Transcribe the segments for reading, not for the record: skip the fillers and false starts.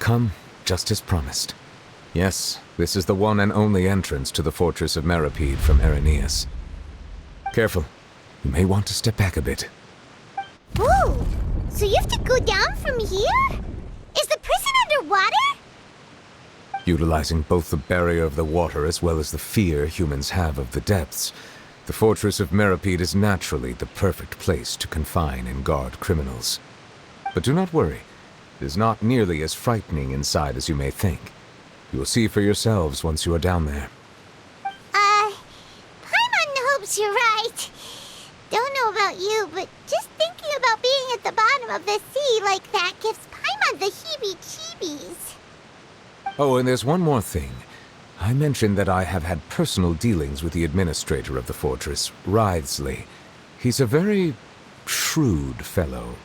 come, just as promised. Yes, this is the one and only entrance to the fortress of Meripede from Irenaeus. Careful. You may want to step back a bit. Whoa! So you have to go down from here? Is the prison underwater? Utilizing both the barrier of the water as well as the fear humans have of the depths, the fortress of Meripede is naturally the perfect place to confine and guard criminals. But do not worry. It is not nearly as frightening inside as you may think. You will see for yourselves once you are down there. Paimon hopes you're right. Don't know about you, but just thinking about being at the bottom of the sea like that gives Paimon the heebie-jeebies. Oh, and there's one more thing. I mentioned that I have had personal dealings with the administrator of the fortress, Wriothesley. He's a very shrewd fellow.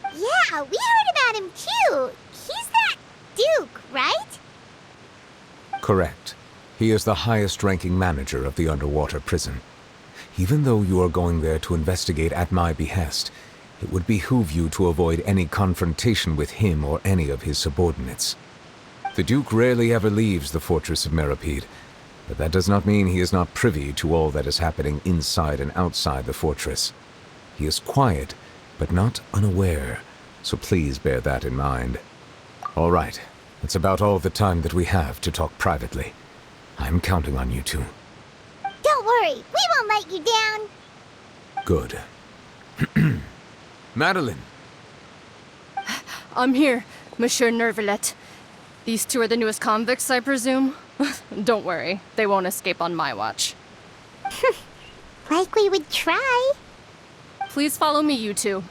Yeah, we heard about him too. He's that Duke, right? Correct. He is the highest-ranking manager of the underwater prison. Even though you are going there to investigate at my behest, it would behoove you to avoid any confrontation with him or any of his subordinates. The Duke rarely ever leaves the fortress of Meripede, but that does not mean he is not privy to all that is happening inside and outside the fortress. He is quiet, but not unaware, so please bear that in mind. All right, that's about all the time that we have to talk privately. I'm counting on you two. Don't worry, we won't let you down. Good. Madeline! I'm here, Monsieur Nervalet. These two are the newest convicts, I presume? Don't worry, they won't escape on my watch. Like we would try. Please follow me, you two.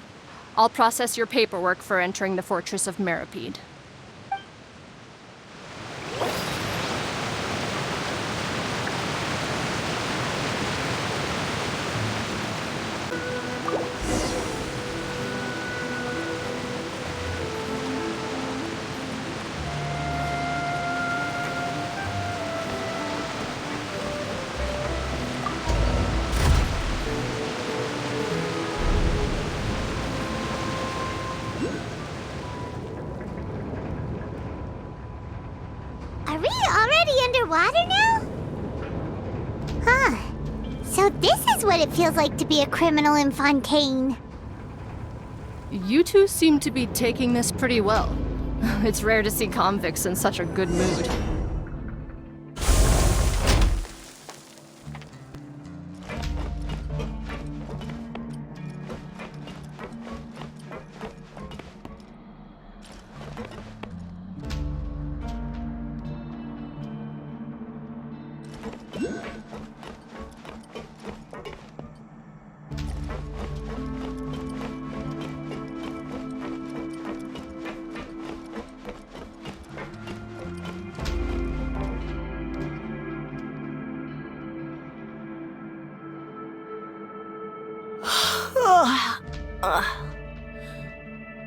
I'll process your paperwork for entering the fortress of Meripede. Are we already underwater now? Huh. So this is what it feels like to be a criminal in Fontaine. You two seem to be taking this pretty well. It's rare to see convicts in such a good mood.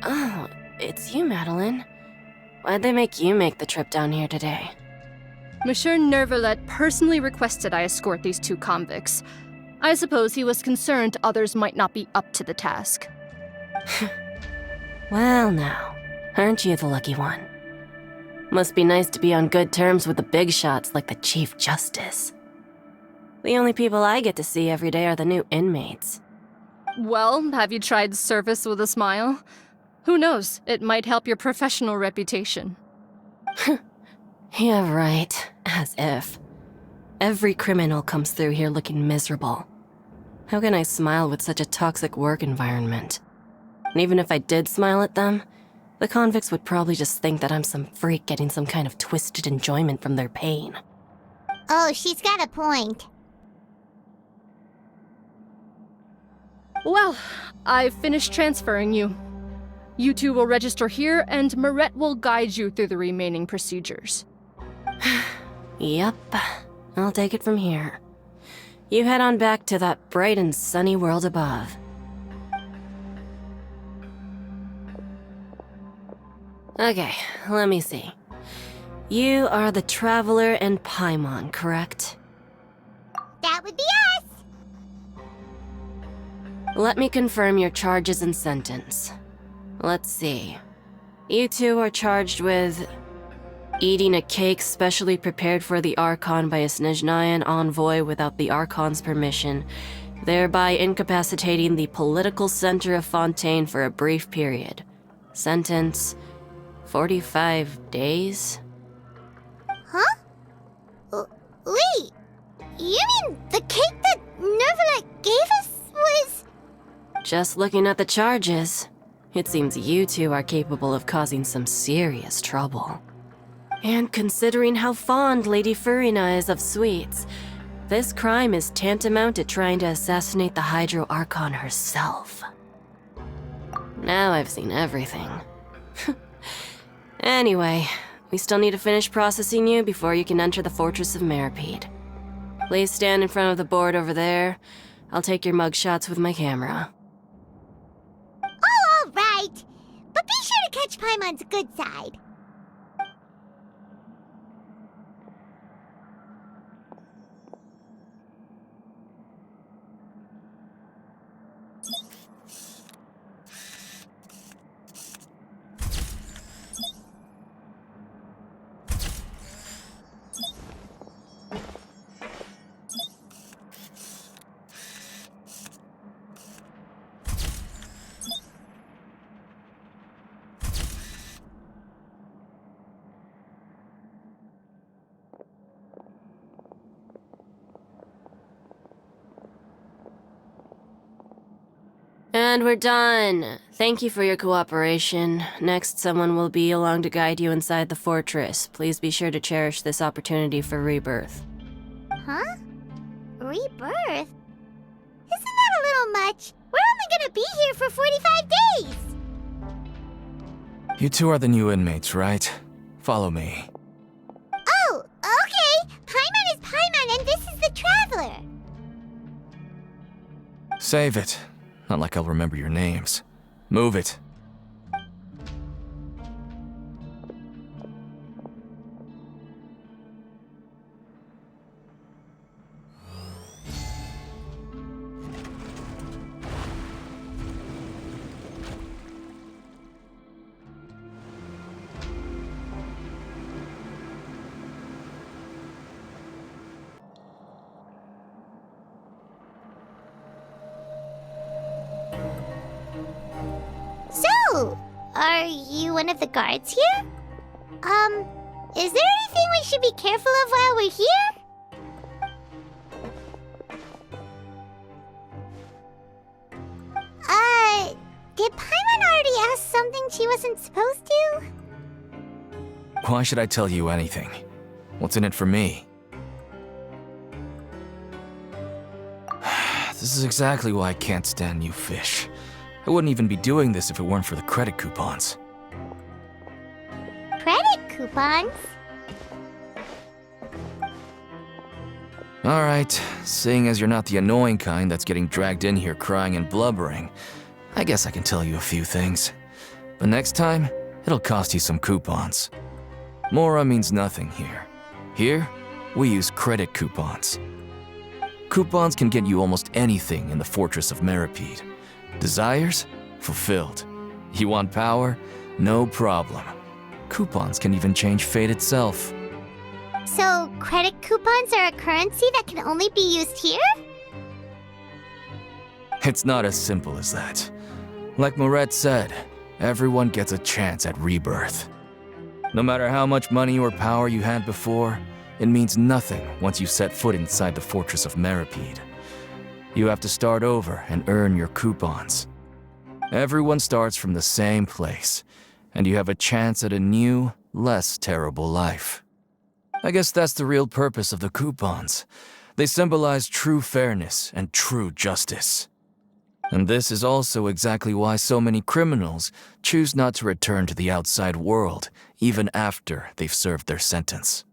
Oh, it's you, Madeline. Why'd they make you make the trip down here today? Monsieur Nervalet personally requested I escort these two convicts. I suppose he was concerned others might not be up to the task. Well now, aren't you the lucky one? Must be nice to be on good terms with the big shots like the Chief Justice. The only people I get to see every day are the new inmates. Well, have you tried service with a smile? Who knows, it might help your professional reputation. Yeah, right. As if. Every criminal comes through here looking miserable. How can I smile with such a toxic work environment? And even if I did smile at them, the convicts would probably just think that I'm some freak getting some kind of twisted enjoyment from their pain. Oh, she's got a point. Well, I've finished transferring you. You two will register here, and Marette will guide you through the remaining procedures. Yep, I'll take it from here. You head on back to that bright and sunny world above. Okay, let me see. You are the Traveler and Paimon, correct? That would be us. Let me confirm your charges and sentence. Let's see. You two are charged with eating a cake specially prepared for the Archon by a Snezhnayan envoy without the Archon's permission, thereby incapacitating the political center of Fontaine for a brief period. Sentence, 45 days? Huh? Wait, you mean the cake that Nervalet gave us was... Just looking at the charges, it seems you two are capable of causing some serious trouble. And considering how fond Lady Furina is of sweets, this crime is tantamount to trying to assassinate the Hydro Archon herself. Now I've seen everything. Anyway, we still need to finish processing you before you can enter the Fortress of Meripede. Please stand in front of the board over there. I'll take your mugshots with my camera. Oh, all right. But be sure to catch Paimon's good side. And we're done. Thank you for your cooperation. Next, someone will be along to guide you inside the fortress. Please be sure to cherish this opportunity for rebirth. Huh? Rebirth? Isn't that a little much? We're only gonna be here for 45 days! You two are the new inmates, right? Follow me. Oh, okay! Paimon is Paimon and this is the Traveler! Save it. Not like I'll remember your names. Move it. So, are you one of the guards here? Is there anything we should be careful of while we're here? Did Paimon already ask something she wasn't supposed to? Why should I tell you anything? What's in it for me? This is exactly why I can't stand you fish. I wouldn't even be doing this if it weren't for the credit coupons. Credit coupons? Alright, seeing as you're not the annoying kind that's getting dragged in here crying and blubbering, I guess I can tell you a few things. But next time, it'll cost you some coupons. Mora means nothing here. Here, we use credit coupons. Coupons can get you almost anything in the Fortress of Meripede. Desires? Fulfilled. You want power? No problem. Coupons can even change fate itself. So, credit coupons are a currency that can only be used here? It's not as simple as that. Like Moret said, everyone gets a chance at rebirth. No matter how much money or power you had before, it means nothing once you set foot inside the Fortress of Meripede. You have to start over and earn your coupons. Everyone starts from the same place, and you have a chance at a new, less terrible life. I guess that's the real purpose of the coupons. They symbolize true fairness and true justice. And this is also exactly why so many criminals choose not to return to the outside world, even after they've served their sentence.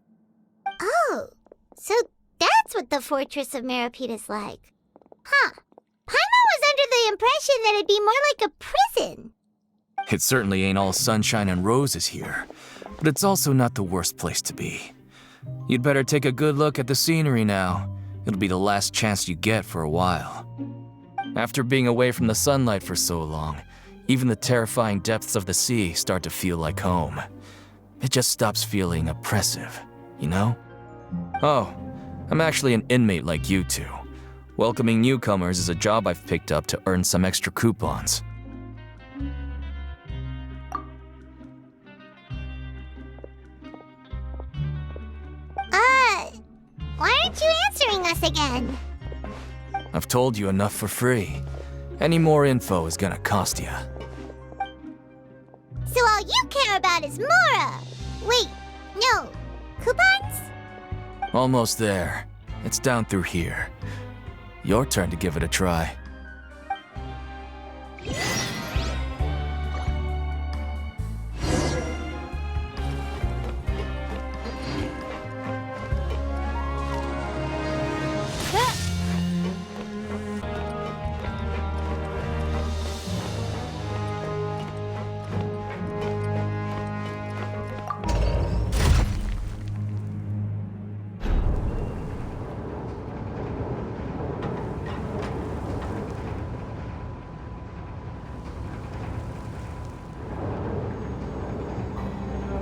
Oh, so that's what the Fortress of Meripede is like. Huh. Paimon was under the impression that it'd be more like a prison. It certainly ain't all sunshine and roses here, but it's also not the worst place to be. You'd better take a good look at the scenery now. It'll be the last chance you get for a while. After being away from the sunlight for so long, Even the terrifying depths of the sea start to feel like home. It just stops feeling oppressive, you know? Oh, I'm actually an inmate like you two. Welcoming newcomers is a job I've picked up to earn some extra coupons. Why aren't you answering us again? I've told you enough for free. Any more info is gonna cost you. So all you care about is Mora! Wait, no. Coupons? Almost there. It's down through here. Your turn to give it a try.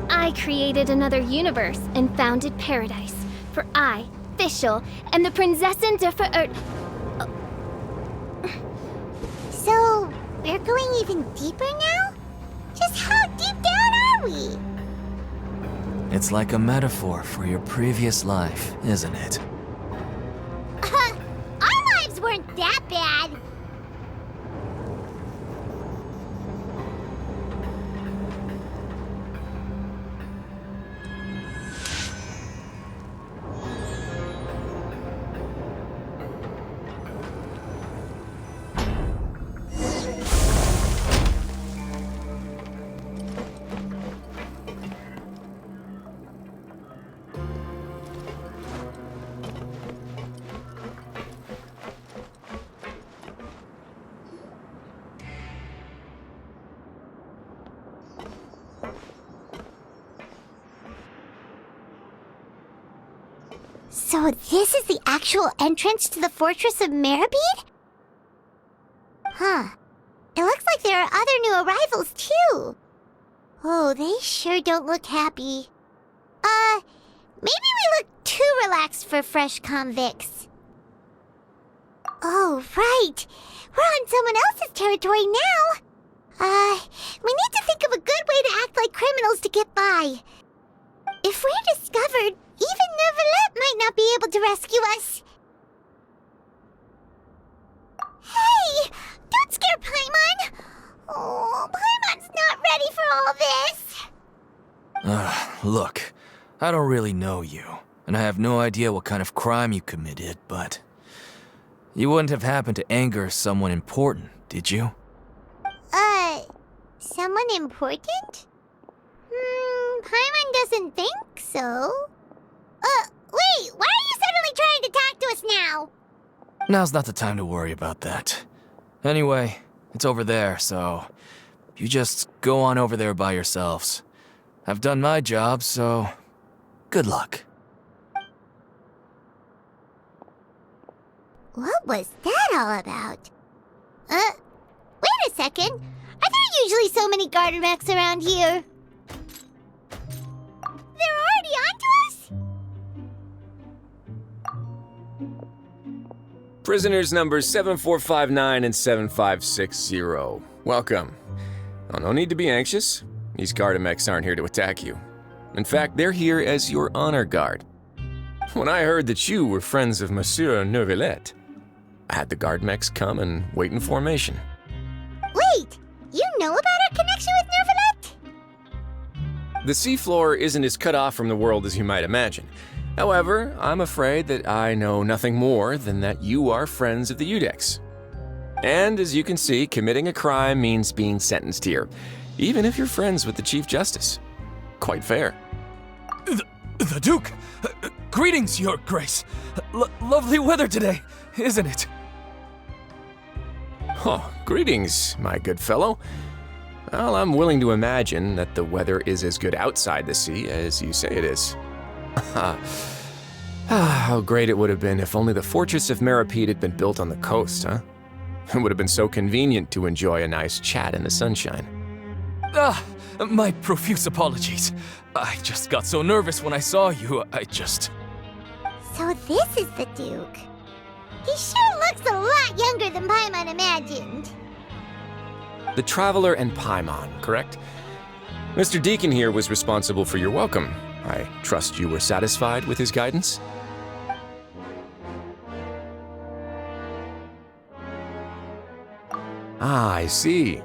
I created another universe and founded paradise. For I, Fischl, am the Prinzessin der Verirrt. So, we're going even deeper now? Just how deep down are we? It's like a metaphor for your previous life, isn't it? Our lives weren't that bad. So this is the actual entrance to the Fortress of Meribed? Huh. It looks like there are other new arrivals, too. Oh, they sure don't look happy. Maybe we look too relaxed for fresh convicts. Oh, right. We're on someone else's territory now. We need to think of a good way to act like criminals to get by. If we're discovered, even Nervalet might not be able to rescue us. Hey! Don't scare Paimon! Oh, Paimon's not ready for all this! Look, I don't really know you, and I have no idea what kind of crime you committed, but... You wouldn't have happened to anger someone important, did you? Someone important? Paimon doesn't think so. Wait, why are you suddenly trying to talk to us now? Now's not the time to worry about that. Anyway, it's over there, so... You just go on over there by yourselves. I've done my job, so... Good luck. What was that all about? Wait a second. Are there usually so many garter mechs around here? They're already onto us? Prisoners numbers 7459 and 7560. Welcome. Oh, no need to be anxious. These Gardamex aren't here to attack you. In fact, they're here as your honor guard. When I heard that you were friends of Monsieur Nervalet, I had the Gardamex come and wait in formation. Wait, you know about our connection with Nervalet? The seafloor isn't as cut off from the world as you might imagine. However, I'm afraid that I know nothing more than that you are friends of the Udex. And as you can see, committing a crime means being sentenced here, even if you're friends with the Chief Justice. Quite fair. The Duke! Greetings, Your Grace! Lovely weather today, isn't it? Oh, greetings, my good fellow. Well, I'm willing to imagine that the weather is as good outside the sea as you say it is. How great it would have been if only the Fortress of Meribed had been built on the coast, huh? It would have been so convenient to enjoy a nice chat in the sunshine. My profuse apologies. I just got so nervous when I saw you, So this is the Duke. He sure looks a lot younger than Paimon imagined. The Traveler and Paimon, correct? Mr. Deacon here was responsible for your welcome. I trust you were satisfied with his guidance? Ah, I see.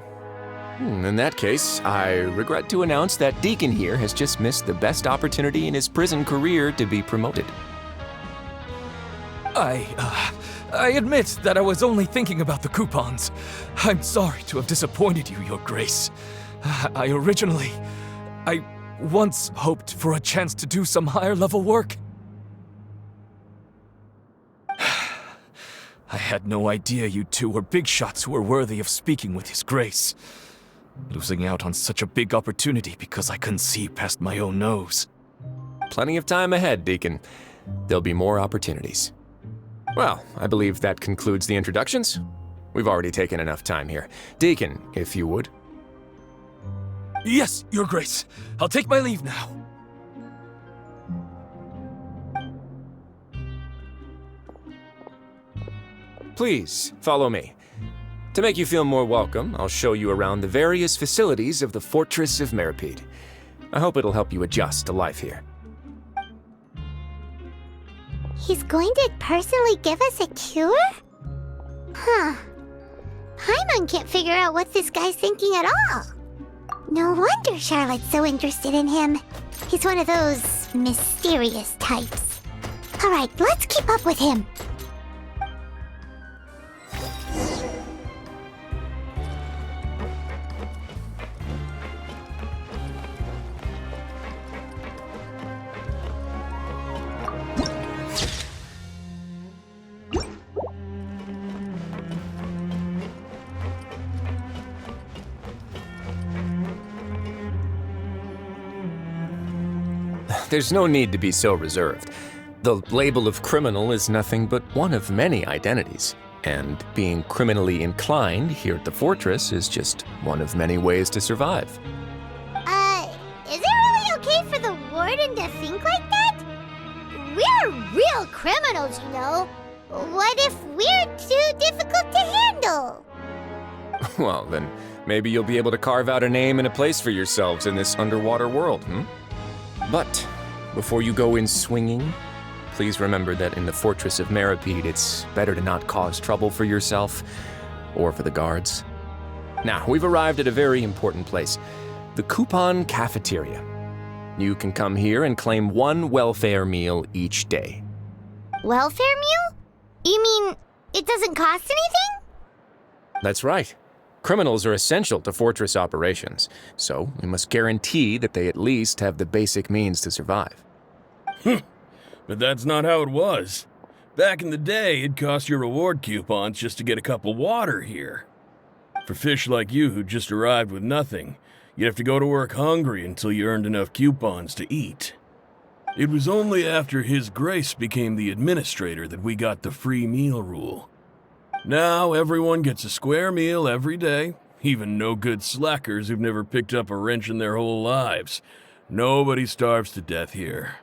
In that case, I regret to announce that Deacon here has just missed the best opportunity in his prison career to be promoted. I admit that I was only thinking about the coupons. I'm sorry to have disappointed you, Your Grace. I once hoped for a chance to do some higher-level work. I had no idea you two were big shots who were worthy of speaking with His Grace. Losing out on such a big opportunity because I couldn't see past my own nose. Plenty of time ahead, Deacon. There'll be more opportunities. Well, I believe that concludes the introductions. We've already taken enough time here. Deacon, if you would. Yes, Your Grace. I'll take my leave now. Please, follow me. To make you feel more welcome, I'll show you around the various facilities of the Fortress of Meripede. I hope it'll help you adjust to life here. He's going to personally give us a cure? Huh. Paimon can't figure out what this guy's thinking at all. No wonder Charlotte's so interested in him. He's one of those mysterious types. Alright, let's keep up with him. There's no need to be so reserved. The label of criminal is nothing but one of many identities, and being criminally inclined here at the fortress is just one of many ways to survive. Is it really okay for the warden to think like that? We're real criminals, you know. What if we're too difficult to handle? Well, then maybe you'll be able to carve out a name and a place for yourselves in this underwater world, But before you go in swinging, please remember that in the Fortress of Meripede, it's better to not cause trouble for yourself or for the guards. Now, we've arrived at a very important place, the Coupon Cafeteria. You can come here and claim one welfare meal each day. Welfare meal? You mean it doesn't cost anything? That's right. Criminals are essential to fortress operations, so we must guarantee that they at least have the basic means to survive. But that's not how it was. Back in the day, it cost your reward coupons just to get a cup of water here. For fish like you who just arrived with nothing, you'd have to go to work hungry until you earned enough coupons to eat. It was only after His Grace became the administrator that we got the free meal rule. Now everyone gets a square meal every day, even no good slackers who've never picked up a wrench in their whole lives. Nobody starves to death here.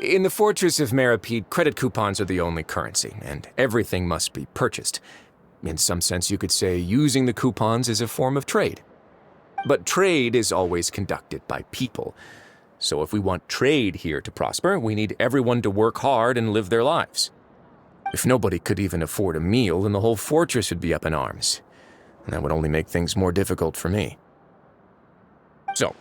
In the Fortress of Meripede, credit coupons are the only currency, and everything must be purchased. In some sense, you could say using the coupons is a form of trade. But trade is always conducted by people. So if we want trade here to prosper, we need everyone to work hard and live their lives. If nobody could even afford a meal, then the whole fortress would be up in arms. And that would only make things more difficult for me. So,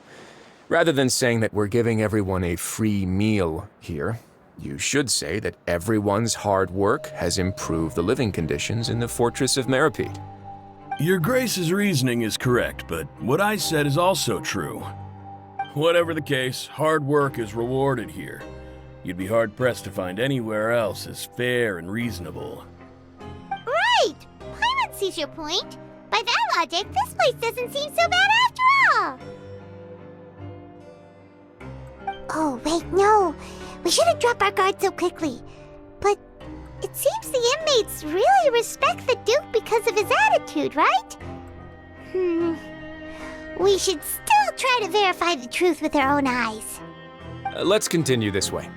rather than saying that we're giving everyone a free meal here, you should say that everyone's hard work has improved the living conditions in the Fortress of Meripede. Your Grace's reasoning is correct, but what I said is also true. Whatever the case, hard work is rewarded here. You'd be hard-pressed to find anywhere else as fair and reasonable. Right! Paimon sees your point. By that logic, this place doesn't seem so bad after all. Oh, wait, no. We shouldn't drop our guard so quickly. But it It seems the inmates really respect the Duke because of his attitude, right? We should still try to verify the truth with our own eyes. Let's continue this way.